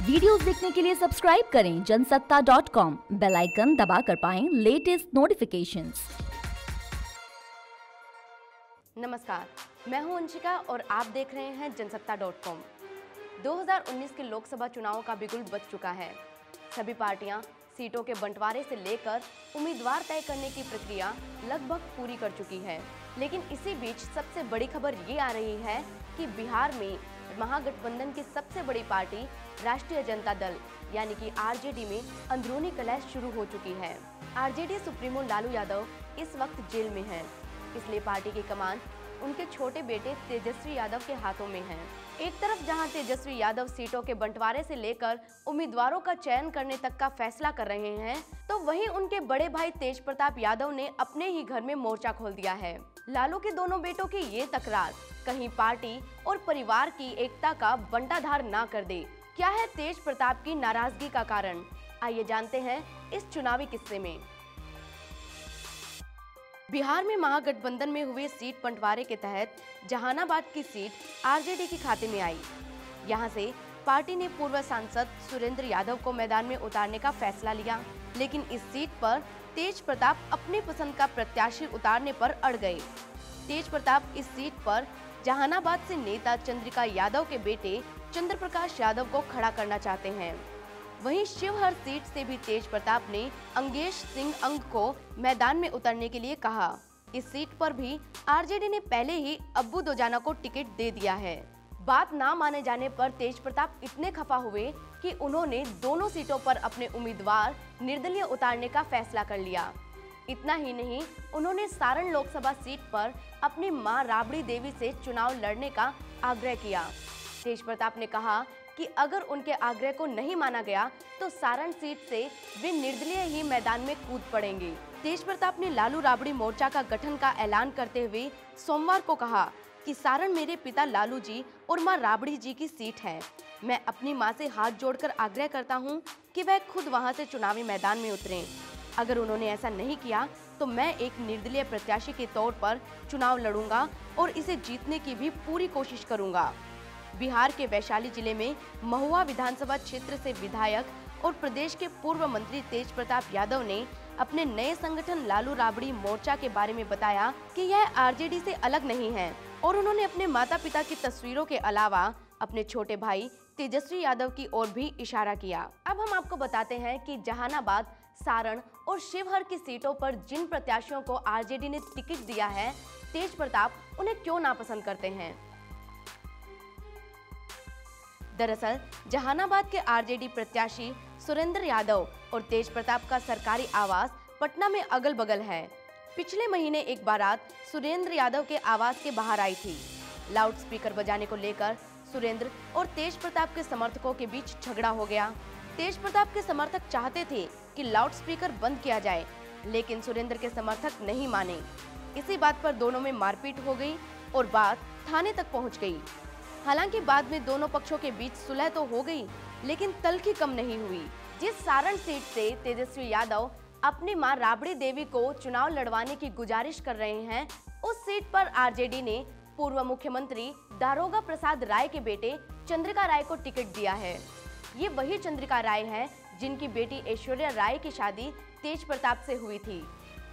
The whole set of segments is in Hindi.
वीडियोस देखने के लिए सब्सक्राइब करें जनसत्ता.com, बेल आइकन दबाकर पाएं लेटेस्ट नोटिफिकेशंस। नमस्कार, मैं हूं अंशिका और आप देख रहे हैं जनसत्ता.com। 2019 के लोकसभा चुनावों का बिगुल बज चुका है। सभी पार्टियां सीटों के बंटवारे से लेकर उम्मीदवार तय करने की प्रक्रिया लगभग पूरी कर चुकी है। लेकिन इसी बीच सबसे बड़ी खबर ये आ रही है कि बिहार में महागठबंधन की सबसे बड़ी पार्टी राष्ट्रीय जनता दल यानी कि आरजेडी में अंदरूनी कलह शुरू हो चुकी है। आरजेडी सुप्रीमो लालू यादव इस वक्त जेल में हैं, इसलिए पार्टी की कमान उनके छोटे बेटे तेजस्वी यादव के हाथों में है। एक तरफ जहां तेजस्वी यादव सीटों के बंटवारे से लेकर उम्मीदवारों का चयन करने तक का फैसला कर रहे हैं, तो वहीं उनके बड़े भाई तेज प्रताप यादव ने अपने ही घर में मोर्चा खोल दिया है। लालू के दोनों बेटों की ये तकरार कहीं पार्टी और परिवार की एकता का बंटाधार ना कर दे। क्या है तेज प्रताप की नाराजगी का कारण? आइए जानते हैं इस चुनावी किस्से में। बिहार में महागठबंधन में हुए सीट बंटवारे के तहत जहानाबाद की सीट आरजेडी के खाते में आई। यहां से पार्टी ने पूर्व सांसद सुरेंद्र यादव को मैदान में उतारने का फैसला लिया, लेकिन इस सीट पर तेज प्रताप अपनी पसंद का प्रत्याशी उतारने पर अड़ गए। तेज प्रताप इस सीट पर जहानाबाद से नेता चंद्रिका यादव के बेटे चंद्र प्रकाश यादव को खड़ा करना चाहते हैं। वहीं शिवहर सीट से भी तेज प्रताप ने अंगेश सिंह अंग को मैदान में उतरने के लिए कहा। इस सीट पर भी आरजेडी ने पहले ही अब्बू दोजाना को टिकट दे दिया है। बात ना माने जाने पर तेज प्रताप इतने खफा हुए कि उन्होंने दोनों सीटों पर अपने उम्मीदवार निर्दलीय उतारने का फैसला कर लिया। इतना ही नहीं, उन्होंने सारण लोकसभा सीट पर अपनी मां राबड़ी देवी से चुनाव लड़ने का आग्रह किया। तेज प्रताप ने कहा कि अगर उनके आग्रह को नहीं माना गया तो सारण सीट से वे निर्दलीय ही मैदान में कूद पड़ेंगे। तेज प्रताप ने लालू राबड़ी मोर्चा का गठन का ऐलान करते हुए सोमवार को कहा कि सारण मेरे पिता लालू जी और मां राबड़ी जी की सीट है। मैं अपनी मां से हाथ जोड़कर आग्रह करता हूं कि वह खुद वहां से चुनावी मैदान में उतरें। अगर उन्होंने ऐसा नहीं किया तो मैं एक निर्दलीय प्रत्याशी के तौर पर चुनाव लड़ूंगा और इसे जीतने की भी पूरी कोशिश करूंगा। बिहार के वैशाली जिले में महुआ विधानसभा क्षेत्र से विधायक और प्रदेश के पूर्व मंत्री तेज प्रताप यादव ने अपने नए संगठन लालू राबड़ी मोर्चा के बारे में बताया कि यह आरजेडी से अलग नहीं है और उन्होंने अपने माता पिता की तस्वीरों के अलावा अपने छोटे भाई तेजस्वी यादव की ओर भी इशारा किया। अब हम आपको बताते हैं कि जहानाबाद, सारण और शिवहर की सीटों पर जिन प्रत्याशियों को आरजेडी ने टिकट दिया है, तेज प्रताप उन्हें क्यों नापसंद करते हैं। दरअसल जहानाबाद के आरजेडी प्रत्याशी सुरेंद्र यादव और तेज प्रताप का सरकारी आवास पटना में अगल बगल है। पिछले महीने एक बारात सुरेंद्र यादव के आवास के बाहर आई थी। लाउडस्पीकर बजाने को लेकर सुरेंद्र और तेज प्रताप के समर्थकों के बीच झगड़ा हो गया। तेज प्रताप के समर्थक चाहते थे कि लाउडस्पीकर बंद किया जाए, लेकिन सुरेंद्र के समर्थक नहीं माने। इसी बात पर दोनों में मारपीट हो गई और बात थाने तक पहुंच गई। हालांकि बाद में दोनों पक्षों के बीच सुलह तो हो गई, लेकिन तल्खी कम नहीं हुई। जिस सारण सीट से तेजस्वी यादव अपनी मां राबड़ी देवी को चुनाव लड़वाने की गुजारिश कर रहे हैं, उस सीट पर आरजेडी ने पूर्व मुख्यमंत्री दारोगा प्रसाद राय के बेटे चंद्रिका राय को टिकट दिया है। ये वही चंद्रिका राय है जिनकी बेटी ऐश्वर्या राय की शादी तेज प्रताप से हुई थी।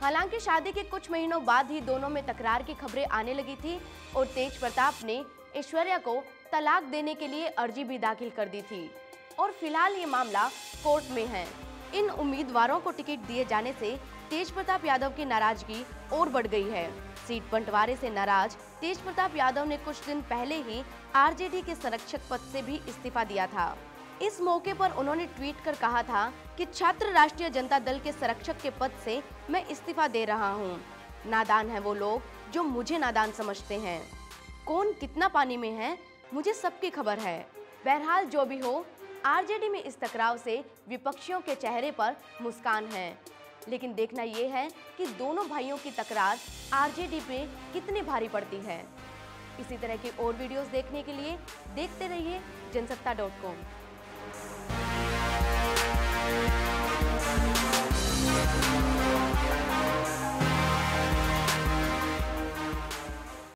हालांकि शादी के कुछ महीनों बाद ही दोनों में तकरार की खबरें आने लगी थी और तेज प्रताप ने ऐश्वर्या को तलाक देने के लिए अर्जी भी दाखिल कर दी थी और फिलहाल ये मामला कोर्ट में है। इन उम्मीदवारों को टिकट दिए जाने से तेज प्रताप यादव की नाराजगी और बढ़ गई है। सीट बंटवारे से नाराज तेज प्रताप यादव ने कुछ दिन पहले ही आरजेडी के संरक्षक पद से भी इस्तीफा दिया था। इस मौके पर उन्होंने ट्वीट कर कहा था कि छात्र राष्ट्रीय जनता दल के संरक्षक के पद से मैं इस्तीफा दे रहा हूँ। नादान है वो लोग जो मुझे नादान समझते हैं। कौन कितना पानी में है मुझे सबकी खबर है। बहरहाल जो भी हो, आरजेडी में इस टकराव से विपक्षियों के चेहरे पर मुस्कान है, लेकिन देखना ये है कि दोनों भाइयों की तकरार आरजेडी पे कितनी भारी पड़ती है। इसी तरह की और वीडियोस देखने के लिए देखते रहिए जनसत्ता.com।